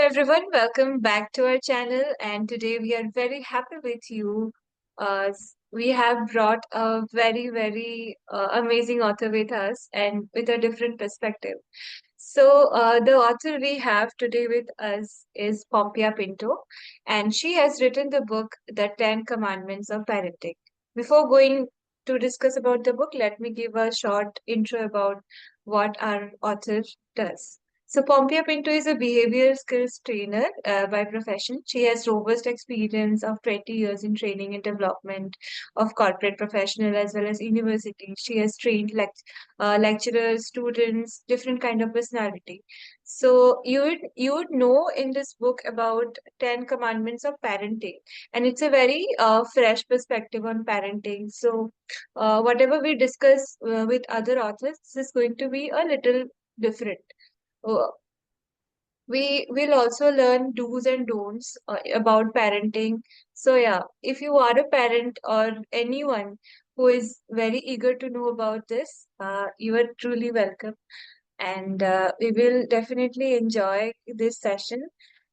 everyone, welcome back to our channel. And today we are very happy with you. We have brought a very amazing author with us and with a different perspective. The author we have today with us is Pompia Pinto, and she has written the book, The 10 Commandments of Parenting. Before going to discuss about the book, let me give a short intro about what our author does. So, Pompia Pinto is a behavioral skills trainer by profession. She has robust experience of 20 years in training and development of corporate professional as well as university. She has trained lecturers, students, different kind of personality. So you would know in this book about 10 commandments of parenting, and it's a very fresh perspective on parenting. So whatever we discuss with other authors, this is going to be a little different. Uh, we will also learn do's and don'ts about parenting. So yeah, if you are a parent or anyone who is very eager to know about this, you are truly welcome. And we will definitely enjoy this session.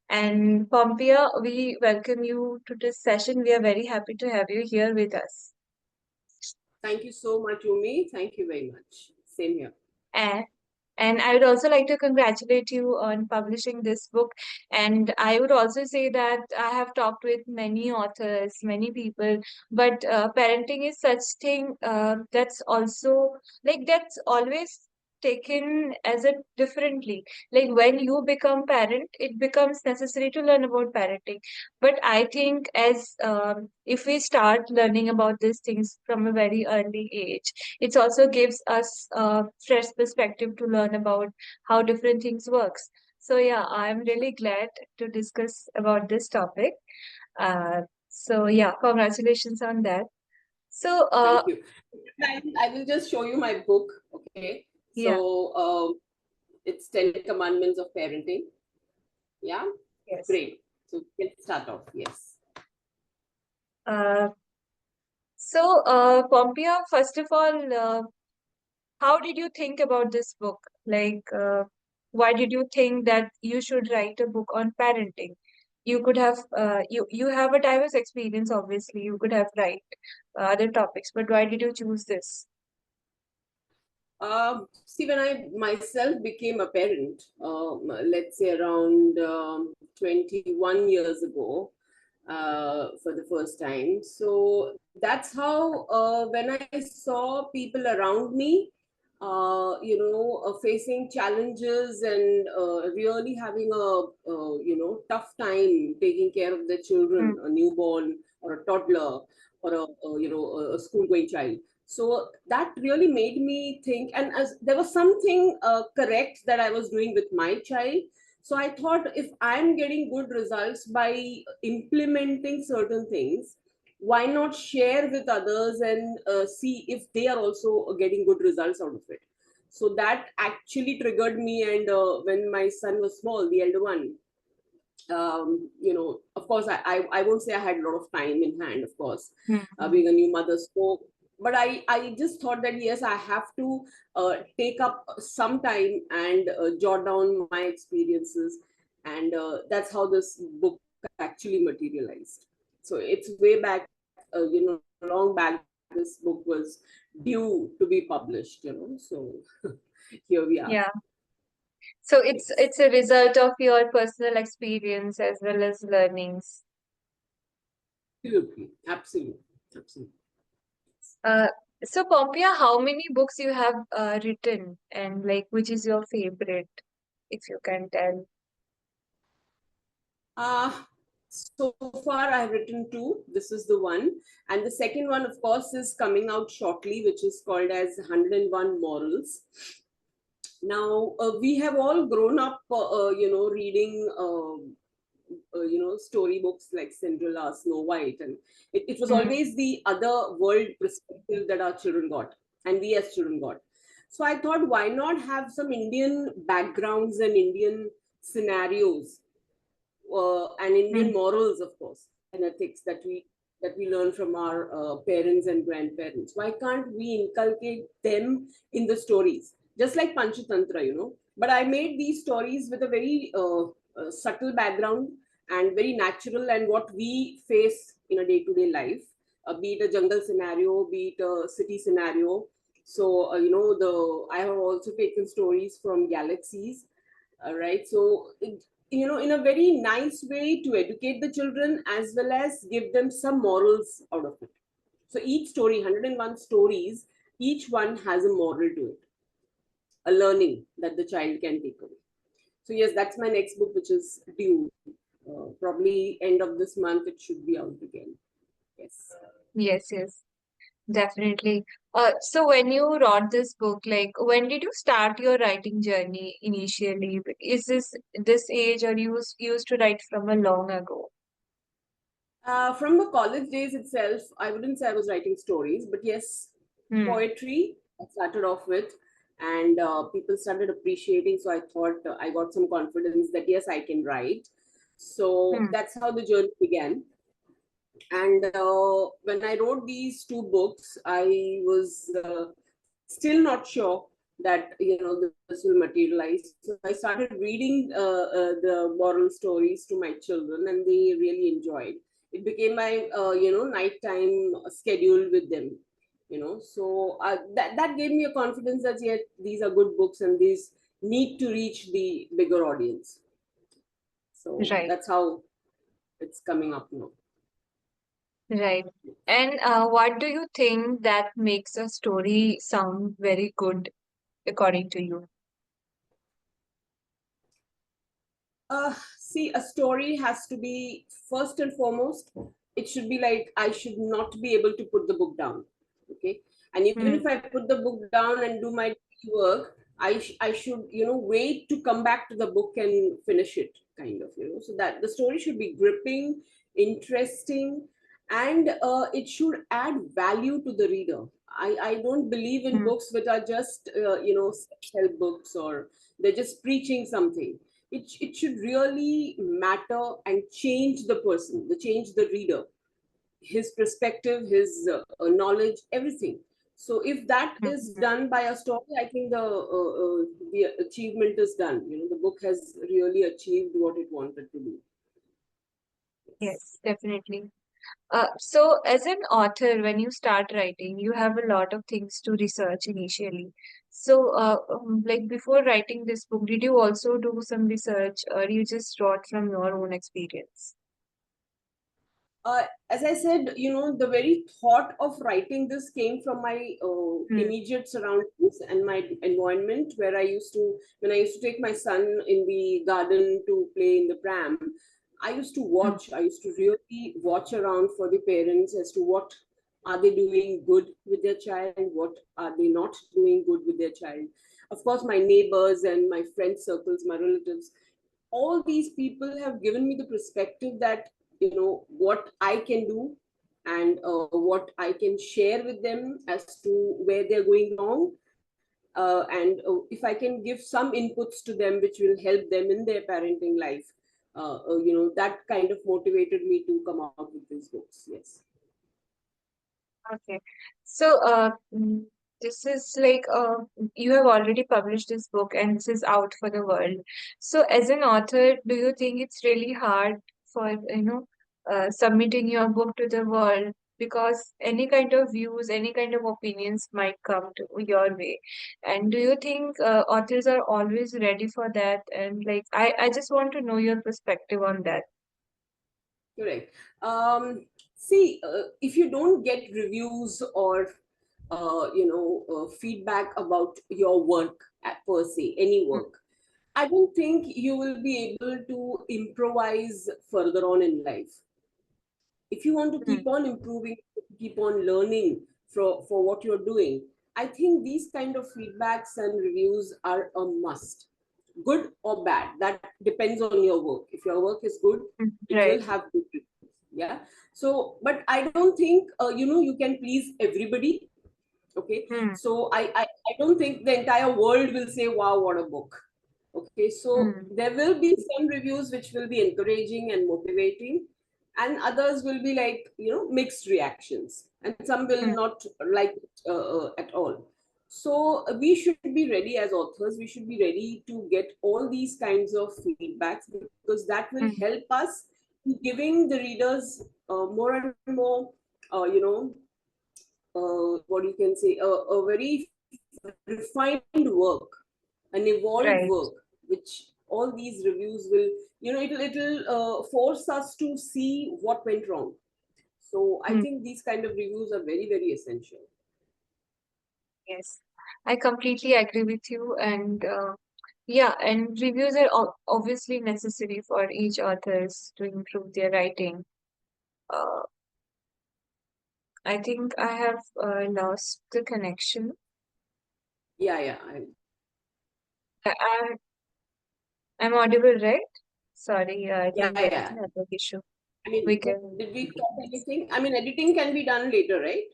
And Pompia, we welcome you to this session. We are very happy to have you here with us. Thank you so much, Umi. Thank you very much. Same here. And And I would also like to congratulate you on publishing this book. And I would also say that I have talked with many authors, many people, but parenting is such thing that's also that's always taken as a differently. Like when you become parent, it becomes necessary to learn about parenting. But I think as if we start learning about these things from a very early age, it also gives us a fresh perspective to learn about how different things works. So yeah, I'm really glad to discuss about this topic. So yeah, congratulations on that. So Thank you. I will just show you my book. Okay. yeah, So it's 10 Commandments of Parenting. Yeah. yes. Great. So let's start off. Yes. Uh, Pompia, first of all, how did you think about this book? Why did you think that you should write a book on parenting? You could have, you have a diverse experience, obviously. You could have write other topics, but why did you choose this? See, when I myself became a parent, let's say around 21 years ago, for the first time. So that's how, when I saw people around me, facing challenges and really having tough time taking care of their children, Hmm. a newborn or a toddler or a school going child. So that really made me think, and as there was something correct that I was doing with my child. So I thought, if I'm getting good results by implementing certain things, why not share with others and see if they are also getting good results out of it. So that actually triggered me. And when my son was small, the elder one, of course, I won't say I had a lot of time in hand, of course, Hmm. Hmm. being a new mother. So, but I just thought that, yes, I have to take up some time and jot down my experiences. And that's how this book actually materialized. So it's way back, long back, this book was due to be published, So here we are. Yeah. So Yes. it's a result of your personal experience as well as learnings. Absolutely. Absolutely. Absolutely. Uh, so Pompia, how many books you have written, and like which is your favorite, if you can tell? Uh, so far, I've written two. This is the one. And the second one, of course, is coming out shortly, which is called as 101 Morals. Now, we have all grown up, reading, storybooks like Cinderella, Snow White. And it was Hmm. always the other world perspective that our children got, and we as children got. So I thought, why not have some Indian backgrounds and Indian scenarios and Indian Hmm. morals, of course, and ethics that we learn from our parents and grandparents. Why can't we inculcate them in the stories, just like Panchatantra, But I made these stories with a very subtle background and very natural, and what we face in a day-to-day life, be it a jungle scenario, be it a city scenario. So I have also taken stories from galaxies, right? So in a very nice way to educate the children as well as give them some morals out of it. So each story, 101 stories, each one has a moral to it, a learning that the child can take away. So yes, that's my next book, which is due. Probably end of this month, it should be out again. Yes. Yes, yes, definitely. So when you wrote this book, like when did you start your writing journey initially? Is this age, or you used to write from a long ago? From the college days itself, I wouldn't say I was writing stories, but yes, Hmm. poetry I started off with, and people started appreciating. So I thought I got some confidence that yes, I can write. So Hmm. that's how the journey began. And when I wrote these two books, I was still not sure that this will materialize. So I started reading the moral stories to my children, and they really enjoyed. It became my nighttime schedule with them. So that gave me a confidence that yet these are good books and these need to reach the bigger audience. So Right, that's how it's coming up now. right. And what do you think that makes a story sound very good according to you? See, a story has to be first and foremost. It should be like I should not be able to put the book down. Okay, and even Hmm. if I put the book down and do my work, I should wait to come back to the book and finish it, kind of, so that the story should be gripping, interesting, and it should add value to the reader. I don't believe in Hmm. books which are just self-help books, or they're just preaching something. It should really matter and change the person, the change the reader, his perspective, his knowledge, everything. So if that is Hmm. done by a story, I think the achievement is done. The book has really achieved what it wanted to do. Yes. Yes, definitely. So, as an author, when you start writing, you have a lot of things to research initially. So, like before writing this book, did you also do some research, or you just wrote from your own experience? As I said, the very thought of writing this came from my Hmm. immediate surroundings and my environment, where when I used to take my son in the garden to play in the pram, Hmm. I used to really watch around for the parents as to what are they doing good with their child, what are they not doing good with their child. Of course, my neighbors and my friend circles, my relatives, all these people have given me the perspective that what I can do, and what I can share with them as to where they're going wrong, and if I can give some inputs to them which will help them in their parenting life, that kind of motivated me to come out with these books. Yes. Okay. So, this is like you have already published this book and this is out for the world. So, as an author, do you think it's really hard for, submitting your book to the world? Because any kind of views, any kind of opinions might come to your way. And do you think authors are always ready for that? And like, I just want to know your perspective on that. Correct. See, if you don't get reviews or feedback about your work per se, any Hmm. work, I don't think you will be able to improvise further on in life. If you want to Hmm. keep on improving, keep on learning for what you're doing, I think these kind of feedbacks and reviews are a must. Good or bad, that depends on your work. If your work is good, Hmm. it will Right. have good reviews. Yeah. So, but I don't think you can please everybody. Okay, Hmm. so I don't think the entire world will say, wow, what a book. Okay, so Hmm. there will be some reviews which will be encouraging and motivating, and others will be like mixed reactions, and some will Hmm. not like it at all. So we should be ready as authors. We should be ready to get all these kinds of feedbacks, because that will mm, help us in giving the readers more and more, uh, you know, what you can say, a very refined work, an evolved right. work, which all these reviews will, it'll force us to see what went wrong. So I Mm, think these kind of reviews are very, very essential. yes, I completely agree with you. And yeah, and reviews are obviously necessary for each authors to improve their writing. Uh, I think I have lost the connection. Yeah, yeah, I, I'm audible, right? Sorry, I yeah, think there is yeah. a network issue. I mean, We can. did we talk anything? I mean, editing can be done later, right?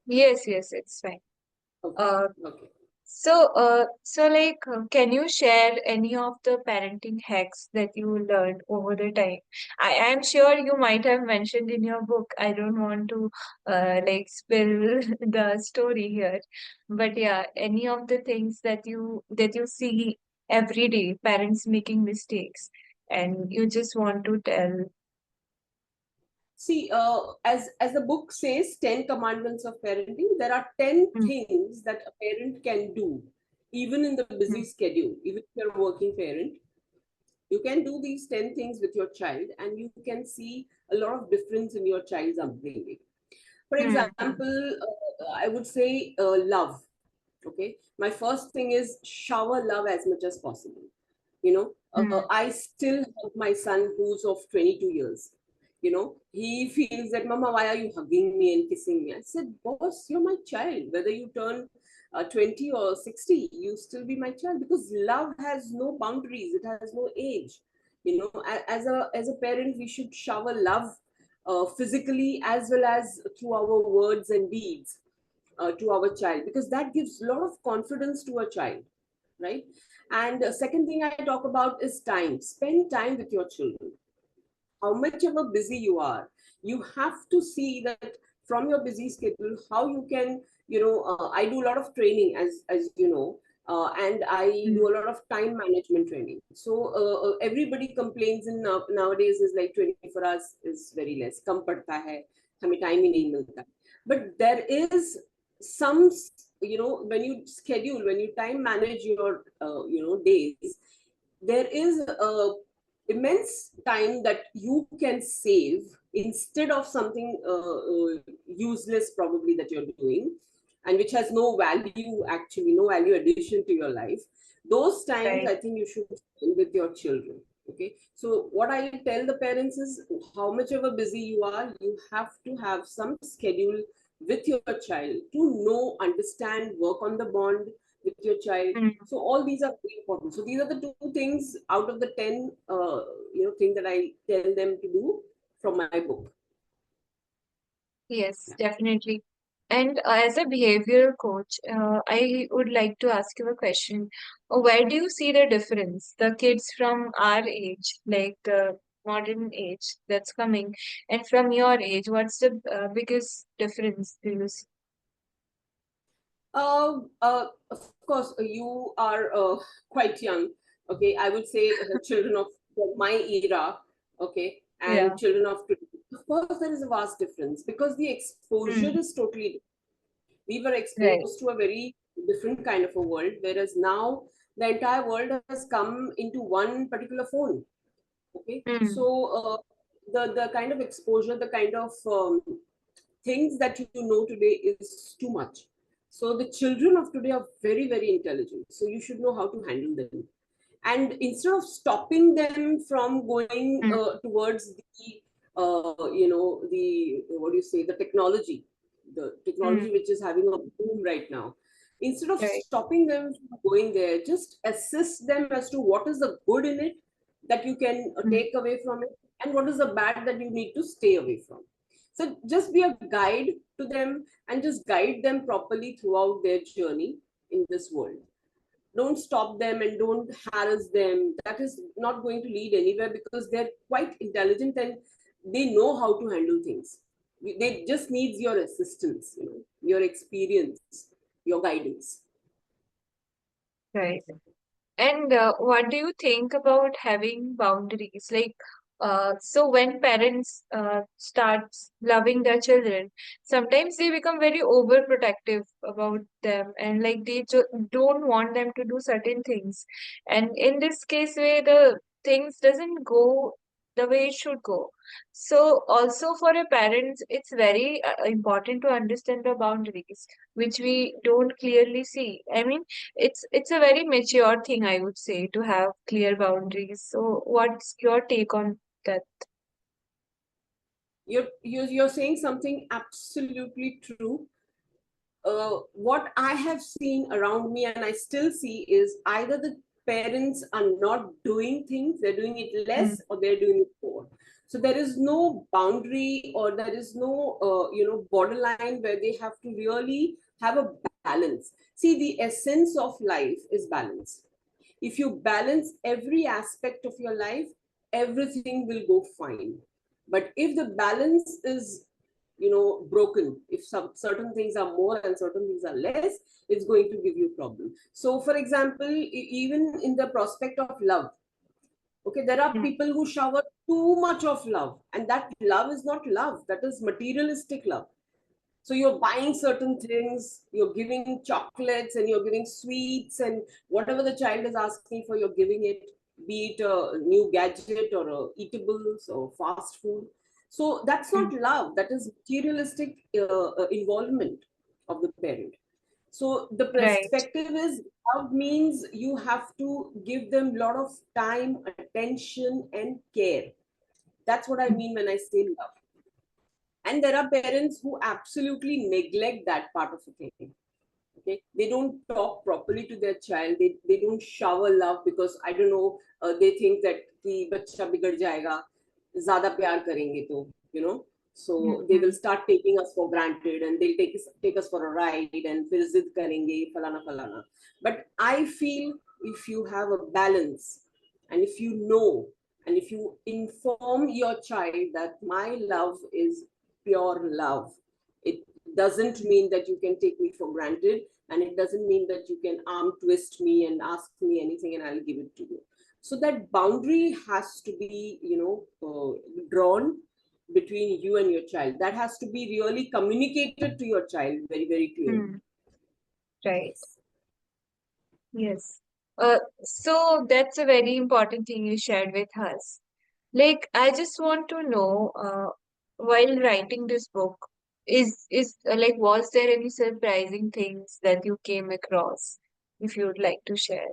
Yes, yes, it's fine. Okay, Uh, okay. so like, can you share any of the parenting hacks that you learned over the time? I am sure you might have mentioned in your book. I don't want to like spill the story here, but yeah, any of the things that you see every day, parents making mistakes, and you just want to tell. See, as the book says, 10 commandments of parenting, there are 10 Mm, things that a parent can do, even in the busy mm, schedule, even if you're a working parent. You can do these 10 things with your child, and you can see a lot of difference in your child's upbringing. For mm, mm, example, I would say love. Okay, my first thing is shower love as much as possible. mm, I still have my son who's of 22 years. He feels that, Mama, why are you hugging me and kissing me? I said, Boss, you're my child. Whether you turn 20 or 60, you still be my child, because love has no boundaries, it has no age. As a parent, we should shower love physically as well as through our words and deeds to our child, because that gives a lot of confidence to a child, right? And second thing I talk about is time. Spend time with your children. How much ever busy you are, you have to see that from your busy schedule how you can, I do a lot of training, as you know, and I mm, do a lot of time management training. So everybody complains in nowadays is like 24 hours is very less, kam padta hai, hame time hi nahi milta. But there is some, when you time manage your days, there is a immense time that you can save instead of something useless probably that you're doing, and which has no value, actually no value addition to your life. Those times right. I think you should spend with your children. Okay, so what I tell the parents is, how much ever busy you are, you have to have some schedule with your child to know, understand, work on the bond with your child. Mm. So all these are very important. So these are the two things out of the 10 thing that I tell them to do from my book. Yes, Yeah. definitely. And as a behavioral coach, I would like to ask you a question. Where do you see the difference? The kids from our age, like the modern age that's coming, and from your age, what's the biggest difference do you see? Of course, you are quite young. Okay, I would say children of my era. Okay, and Yeah. children of today. Of course, there is a vast difference, because the exposure Mm, is totally. We were right. exposed to a very different kind of a world, whereas now the entire world has come into one particular phone. Okay, so Mm, the kind of exposure, the kind of things that you know today is too much. So the children of today are very, very intelligent, so you should know how to handle them. And instead of stopping them from going mm, towards the what do you say, the technology mm, which is having a boom right now, instead of right. stopping them from going there, just assist them as to what is the good in it that you can Mm, take away from it, and what is the bad that you need to stay away from. So just be a guide to them, and just guide them properly throughout their journey in this world. Don't stop them and don't harass them. That is not going to lead anywhere, because they're quite intelligent and they know how to handle things. They just needs your assistance, your experience, your guidance. Right. And what do you think about having boundaries? Like, so when parents starts loving their children, sometimes they become very overprotective about them, and like don't want them to do certain things. And in this case, where the things doesn't go the way it should go. So also for a parents, it's very important to understand the boundaries, which we don't clearly see. I mean, it's a very mature thing, I would say, to have clear boundaries. So what's your take on that? You're saying something absolutely true. What I have seen around me and I still see is either the parents are not doing things, they're doing it Mm, less or they're doing it more. So there is no boundary or there is no borderline where they have to really have a balance. See, the essence of life is balance. If you balance every aspect of your life, everything will go fine. But if the balance is broken, if some certain things are more and certain things are less, it's going to give you problem. So for example, even in the prospect of love, okay, there are mm, people who shower too much of love, and that love is not love, that is materialistic love. So you're buying certain things, you're giving chocolates and you're giving sweets and whatever the child is asking for, you're giving it, be it a new gadget or eatables or fast food. So that's mm. not love, that is materialistic involvement of the parent. So the Right. perspective is love means you have to give them a lot of time, attention, and care. That's what I Mm, mean when I say love. And there are parents who absolutely neglect that part of the thing. Okay, they don't talk properly to their child, they don't shower love because I don't know, they think that the bacha bigad jayega zyada pyar karenge to, so mm, they will mm, start taking us for granted and they'll take us for a ride and fir zid karenge falana falana. But I feel if you have a balance and if you know and if you inform your child that my love is pure love, it doesn't mm. mean that you can take me for granted, and it doesn't mean that you can arm twist me and ask me anything and I'll give it to you. So that boundary has to be, drawn between you and your child. That has to be really communicated to your child very, very clearly. Mm. Right. Yes. So that's a very important thing you shared with us. Like, I just want to know, while writing this book, like, was there any surprising things that you came across, if you would like to share?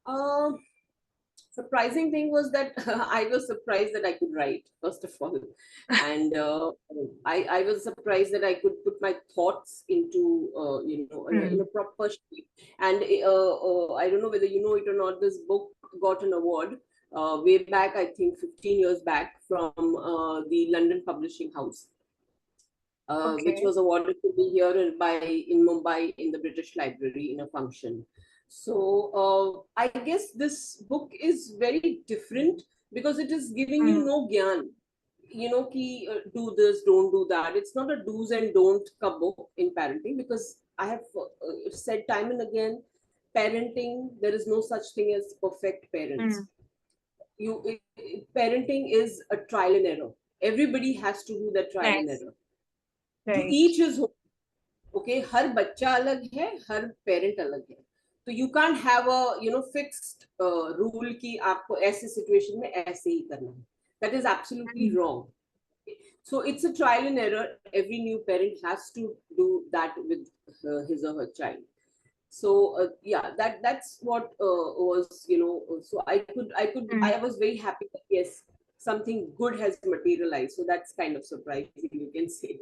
Um, Surprising thing was that I was surprised that I could write, first of all, and I was surprised that I could put my thoughts into in a Hmm. proper shape. And I don't know whether you know it or not. This book got an award way back, I think 15 years back, from the London Publishing House, which Okay. was awarded to me here in Mumbai in the British Library in a function. So I guess this book is very different because it is giving you Hmm. no gyan. Ki, do this, don't do that. It's not a do's and don't ka book in parenting because I have said time and again, parenting, there is no such thing as perfect Hmm. parents. Parenting is a trial and error. Everybody has to do the trial and Nice. error. To Right. each his own. Okay, हर बच्चा अलग है, हर parent अलग है. तो you can have a fixed rule कि आपको ऐसे सिचुएशन में ऐसे ही करना है. That is absolutely Hmm. Wrong. So it's a trial and error. Every new parent has to do that with his or her child. So yeah, that's what was, so I Hmm. was very happy that yes, something good has materialized. So that's kind of surprising, you can say.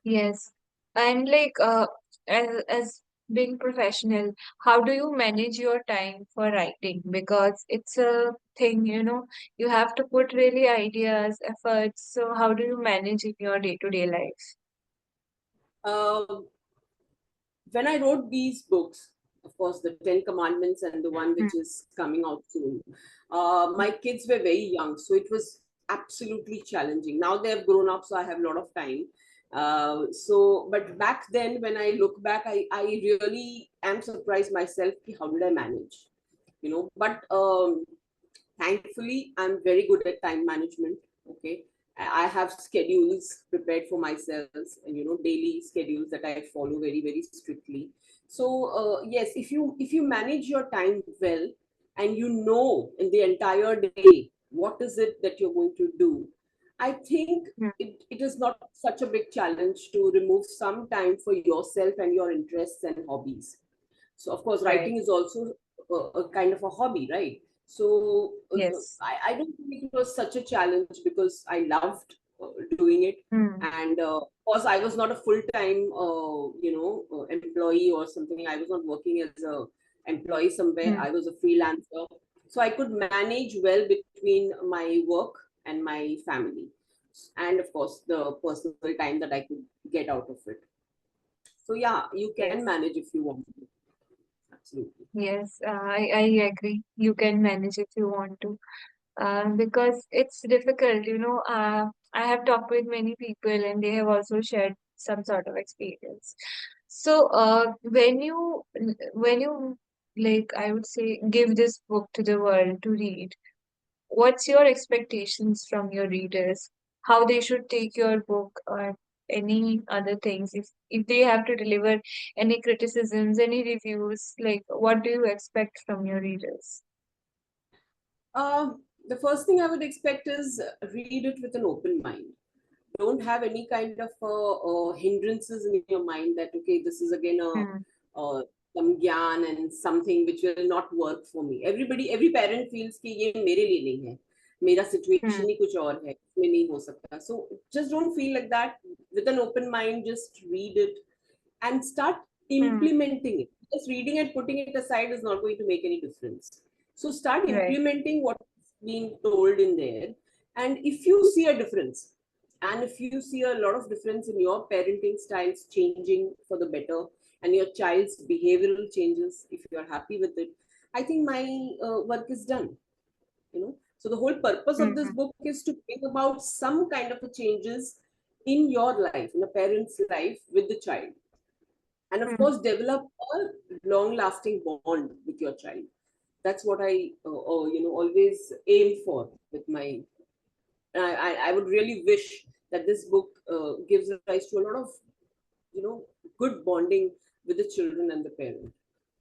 Yes. And like, as being professional, how do you manage your time for writing? Because it's a thing, you have to put really ideas, efforts. So how do you manage in your day-to-day life? Um, when I wrote these books, of course, the Ten Commandments and the one Hmm. which is coming out soon, my kids were very young, so it was absolutely challenging. Now they have grown up, so I have a lot of time. So, but back then, when I look back, I really am surprised myself. How did I manage? But thankfully, I'm very good at time management. Okay, I have schedules prepared for myself, and daily schedules that I follow very very strictly. So yes, if you manage your time well, and in the entire day what is it that you're going to do, I think mm, it is not such a big challenge to remove some time for yourself and your interests and hobbies. So of course, right. writing is also a kind of a hobby, right? So Yes. I don't think it was such a challenge because I loved doing it. Mm, And of course, I was not a full time, employee or something. I was not working as a employee somewhere. mm, I was a freelancer, so I could manage well between my work and my family, and of course the personal time that I could get out of it. So yeah, you can yes. manage if you want to. Absolutely. Yes, I agree. You can manage if you want to. Because it's difficult, I have talked with many people and they have also shared some sort of experience. So, when you like, I would say, give this book to the world to read, what's your expectations from your readers? How they should take your book or any other things? If they have to deliver any criticisms, any reviews, like what do you expect from your readers? The first thing I would expect is read it with an open mind. Don't have any kind of hindrances in your mind that okay, this is again Hmm. a some gyan and something which will not work for me. Every parent feels कि ये मेरे लिए नहीं है, मेरा Hmm. situation ही कुछ और है, इसमें नहीं हो सकता. So just don't feel like that. With an open mind, just read it and start Hmm. implementing it. Just reading and putting it aside is not going to make any difference. So start Right. implementing what's being told in there. And if you see a difference, and if you see a lot of difference in your parenting styles changing for the better, and your child's behavioral changes, if you are happy with it, I think my work is done. So the whole purpose of this Hmm. book is to bring about some kind of a changes in your life, in a parent's life with the child, and of Hmm. course develop a long lasting bond with your child. That's what I always aim for with my. I would really wish that this book gives rise to a lot of good bonding with the children and the parent,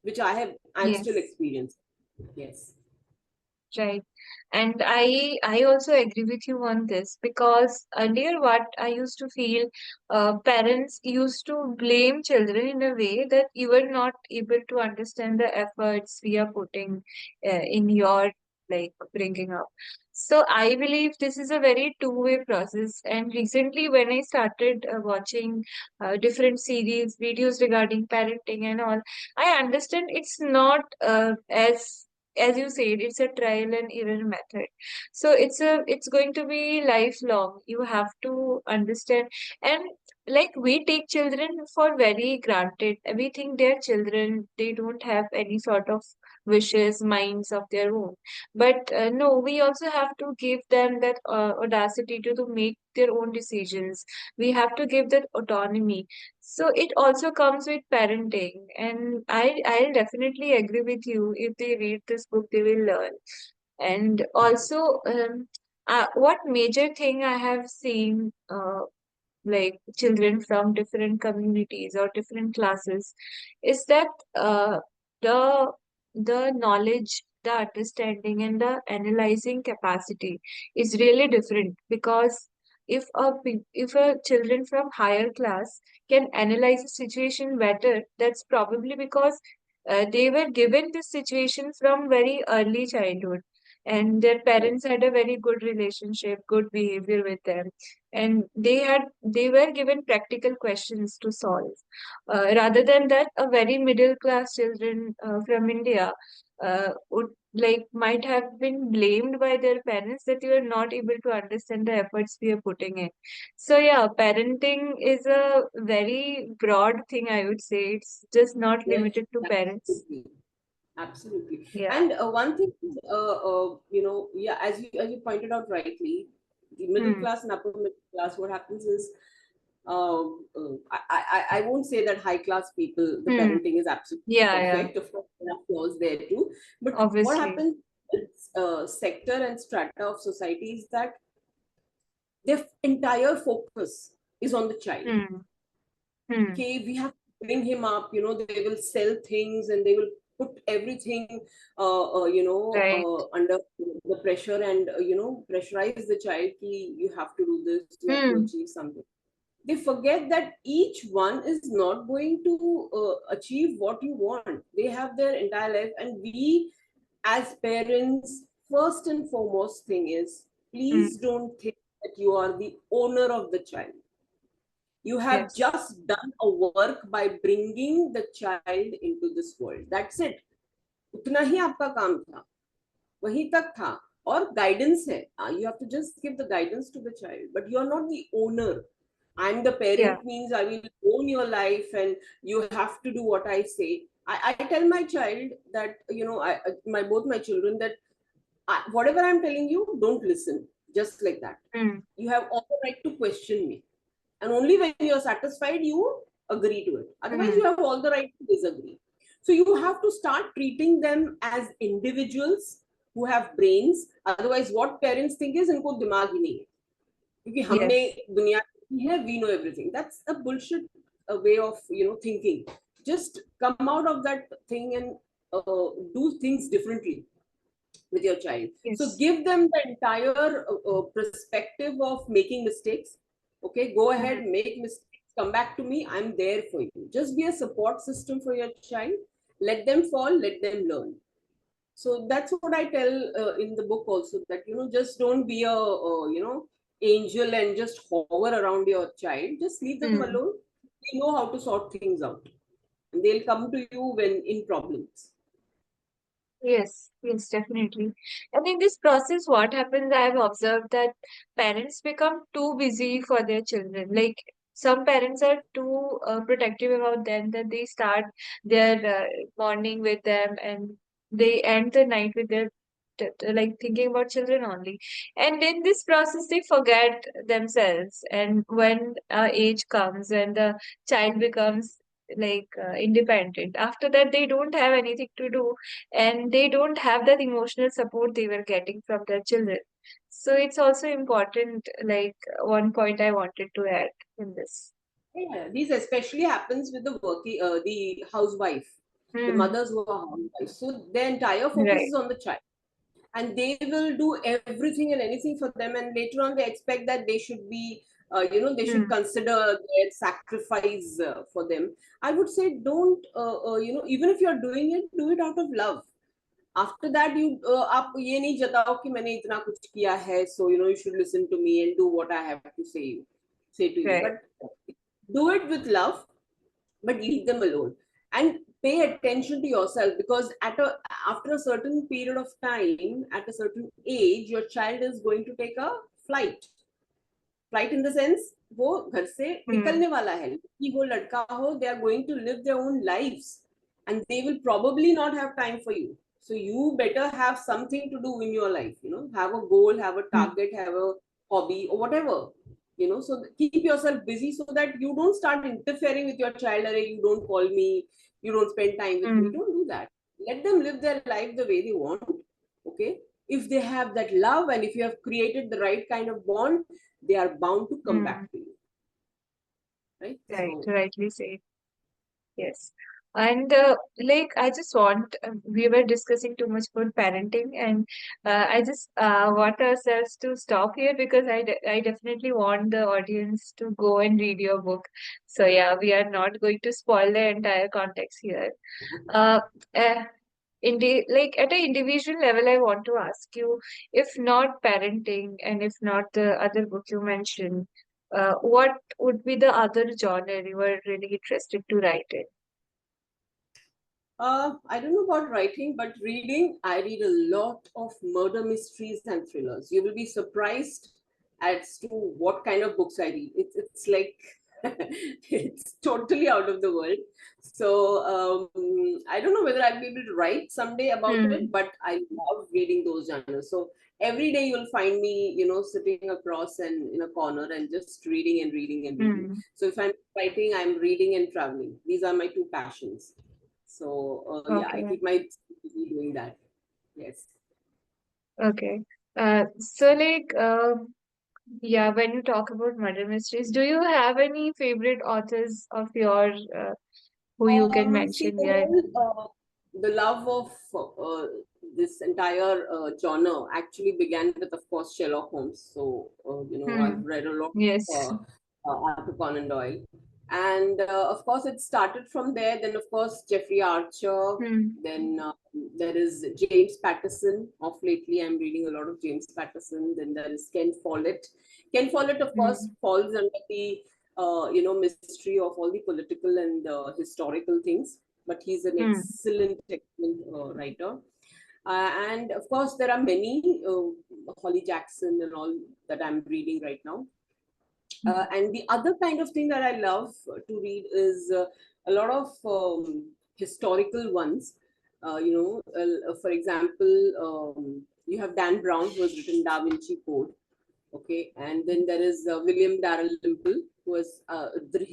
which I'm still Yes. experiencing. Yes. Right. And I also agree with you on this because earlier what I used to feel, parents used to blame children in a way that you were not able to understand the efforts we are putting in your like bringing up. So I believe this is a very two-way process. And recently when I started watching different series, videos regarding parenting and all, I understand it's not as you said, it's a trial and error method. So it's going to be lifelong. You have to understand. And like we take children for very granted. We think they're children, they don't have any sort of wishes, minds of their own. But no, we also have to give them that audacity to make their own decisions. We have to give that autonomy. So it also comes with parenting, and I'll definitely agree with you. If they read this book, they will learn. And also, what major thing I have seen, like children from different communities or different classes, is that the the knowledge, the understanding, and the analyzing capacity is really different. Because if a children from higher class can analyze a situation better, that's probably because they were given this situation from very early childhood, and their Right. parents had a very good relationship, good behavior with them, and they were given practical questions to solve. Rather than that, a very middle class children from India would like might have been blamed by their parents that you are not able to understand the efforts we are putting in. So yeah, parenting is a very broad thing, I would say. It's just not Yes. limited to parents. Absolutely. Absolutely. Yeah. And one thing, yeah, as you pointed out rightly, the middle Hmm. class and upper middle class, what happens is I won't say that high class people, the Hmm. parenting is absolutely Yeah, yeah. perfect. Of course, there are flaws there too. But what Obviously. happens with sector and strata of society is that their entire focus is on the child. Hmm. Hmm. Okay, we have to bring him up. They will sell things and they will put everything, Right. under the pressure, and pressurize the child. Ki, you have to do this. You have to Hmm. achieve something. They forget that each one is not going to achieve what you want. They have their entire life, and we as parents, first and foremost thing is, Hmm. please don't think that you are the owner of the child. You have Yes. just done a work by bringing the child into this world. That's it. उतना ही आपका काम था, वहीं तक था. और guidance है. You have to just give the guidance to the child, but you are not the owner. I'm the Yeah. parent means I will own your life and you have to do what I say. I tell my child that, both my children, that whatever I'm telling you, don't listen. Just like that. Hmm. You have all the right to question me. And only when you're satisfied, you agree to it. Otherwise, you Hmm. have all the right to disagree. So you have to start treating them as individuals who have brains. Otherwise, what parents think is इनको दिमाग ही नहीं है, क्योंकि हमने Yes. दुनिया देखी है, we know everything. That's a bullshit way of thinking. Just come out of that thing and do things differently with your child. So Yes. give them the entire perspective of making mistakes. Okay, go Hmm. ahead, make mistakes, come back to me. I'm there for you. Just be a support system for your child. Let them fall, let them learn. So that's what I tell in the book also, that just don't be a angel and just hover around your child. Just leave them Hmm. alone. They know how to sort things out, and they'll come to you when in problems. Yes, yes, definitely. And in this process, what happens, I've observed that parents become too busy for their children. Like some parents are too protective about them that they start their morning with them and they end the night with their like thinking about children only. And in this process, they forget themselves. And when age comes and the child becomes like independent, after that they don't have anything to do and they don't have that emotional support they were getting from their children. So it's also important, like one point I wanted to add in this. Yeah, these especially happens with the housewife, the Hmm. mothers who are housewives. So their entire focus Right. is on the child, and they will do everything and anything for them. And later on, they expect that they should be, they should Hmm. consider their sacrifice for them. I would say, don't, even if you're doing it, do it out of love. After that, आप ये नहीं जताओ कि मैंने इतना कुछ किया है, so you should listen to me and do what I have to say to you. Right. But do it with love, but leave them alone, and pay attention to yourself, because after a certain period of time, at a certain age, your child is going to take a flight. Flight in the sense, वो घर से Hmm. निकलने वाला है, कि वो लड़का हो, they are going to live their own lives, and they will probably not have time for you. So you better have something to do in your life, have a goal, have a Hmm. target, have a hobby or whatever. So keep yourself busy so that you don't start interfering with your child. Array, you don't call me, you don't spend time with me. Hmm. Don't do that. Let them live their life the way they want. Okay, if they have that love and if you have created the right kind of bond, they are bound to come Hmm. back to you, right? Right. So Rightly said. Yes. And like I just want, we were discussing too much about parenting, and I just want ourselves to stop here because I definitely want the audience to go and read your book. So yeah, we are not going to spoil the entire context here. Uh, uh, like at an individual level, I want to ask you, if not parenting and if not the other book you mentioned, what would be the other genre you were really interested to write in? I don't know about writing, but reading, I read a lot of murder mysteries and thrillers. You will be surprised as to what kind of books I read. It's like it's totally out of the world. So I don't know whether I'll be able to write someday about Hmm. it, but I love reading those genres. So every day you'll find me, sitting across and in a corner and just reading and reading and reading. Hmm. So if I'm writing, I'm reading and traveling. These are my two passions. So yeah, I Okay. keep my busy doing that. Yes. Okay. So like, yeah, when you talk about murder mysteries, do you have any favorite authors of yours who you can See, mention? Yeah. the love of this entire genre actually began with, of course, Sherlock Holmes. So, I've Hmm. read a lot Yes. of Arthur Conan Doyle. And of course, it started from there. Then, of course, Jeffrey Archer. Hmm. Then there is James Patterson. Of lately, I'm reading a lot of James Patterson. Then there is Ken Follett. Ken Follett, of course, Hmm. falls under the mystery of all the political and historical things. But he's an Hmm. excellent writer. And of course, there are many Holly Jackson and all that I'm reading right now. And the other kind of thing that I love to read is a lot of historical ones. For example, you have Dan Brown, who has written Da Vinci Code. Okay, and then there is William Dalrymple, who has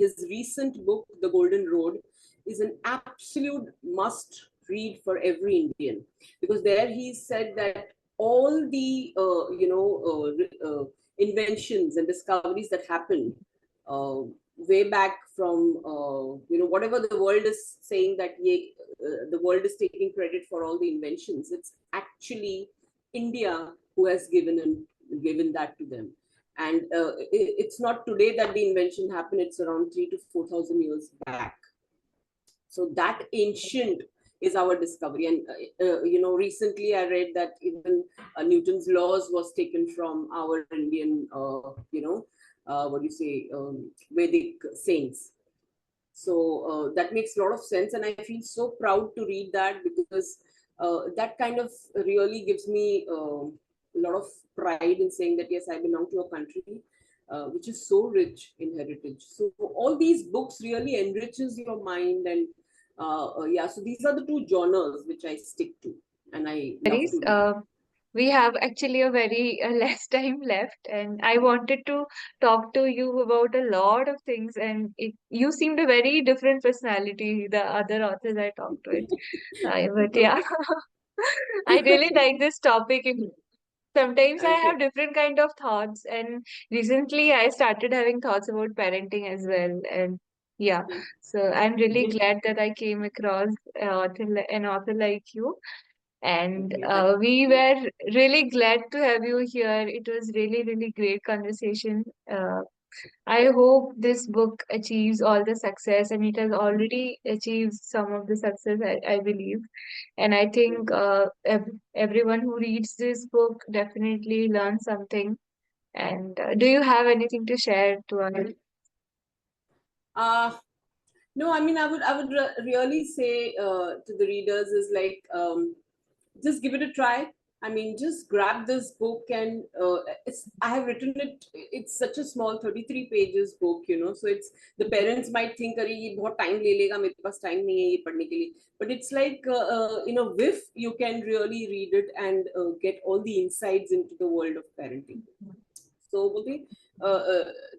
his recent book, The Golden Road, is an absolute must read for every Indian, because there he said that all the inventions and discoveries that happened uh, way back from whatever the world is saying that the world is taking credit for all the inventions. It's actually India who has given that to them. And it's not today that the invention happened, it's around 3 to 4,000 years back. So that ancient is our discovery. And recently I read that even Newton's laws was taken from our Indian what do you say, Vedic saints. So that makes a lot of sense, and I feel so proud to read that, because that kind of really gives me a lot of pride in saying that yes, I belong to a country which is so rich in heritage. So all these books really enriches your mind, and yeah, so these are the two genres which I stick to and I love Worries. to read. We have actually a very less time left, and I wanted to talk to you about a lot of things. And you seemed a very different personality the other authors I talked with. But yeah, Okay. I really like this topic. Sometimes I Okay. have different kind of thoughts, and recently I started having thoughts about parenting as well. And yeah, so I'm really Okay. glad that I came across an author like you. And Okay. Thank we you. were really glad to have you here. It was really, really great conversation. I hope this book achieves all the success, and it has already achieved some of the success, I believe. And I think everyone who reads this book definitely learns something. And do you have anything to share to us? uh No, I mean, I would really say to the readers is like, just give it a try. I mean, just grab this book, and I have written it. It's such a small 33 pages book, So it's, the parents might think, "अरे ये बहुत time ले लेगा, मेरे पास time नहीं है ये पढ़ने के लिए." But it's like in a whiff, you can really read it and get all the insights into the world of parenting. So बोलते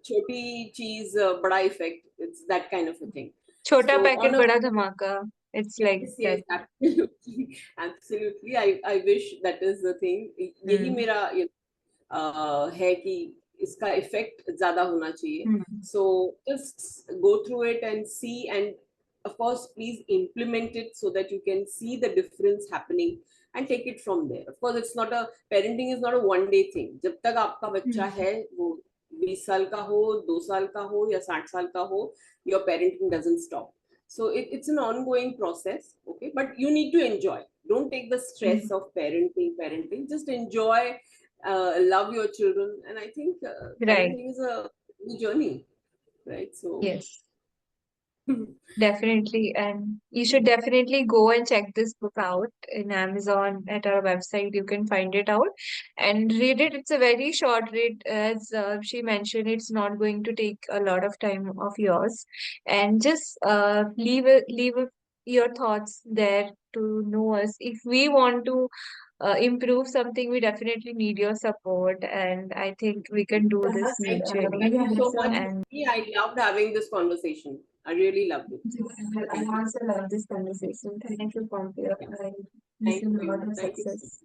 छोटी चीज बड़ा effect, it's that kind of a thing. छोटा So पैकेट on a, बड़ा धमाका. It's like yes, that. yes, absolutely, absolutely. I wish that is the thing. यही Hmm. मेरा है कि इसका इफेक्ट ज्यादा होना चाहिए. Hmm. So just go through it and see, and of course, please implement it so that you can see the difference happening and take it from there. Of course, it's not a parenting is not a one day thing. जब तक आपका बच्चा Hmm. है, वो 20 साल का हो, 2 साल का हो या 60 साल का हो, your parenting doesn't stop. So it's an ongoing process, okay, but you need to enjoy. Don't take the stress Hmm. of parenting, just enjoy, love your children, and I think Right. parenting is a journey, right? So Yes. Definitely. And you should definitely go and check this book out in Amazon at our website. You can find it out and read it. It's a very short read. As she mentioned, it's not going to take a lot of time of yours. And just leave your thoughts there to know us. If we want to improve something, we definitely need your support, and I think we can do this mutually. Thank you so much. And I loved having this conversation. I really loved it. I Thank you. also love this conversation. Thank you, Pompeo. Yeah. I wish Thank you a lot you. of Thank you. success.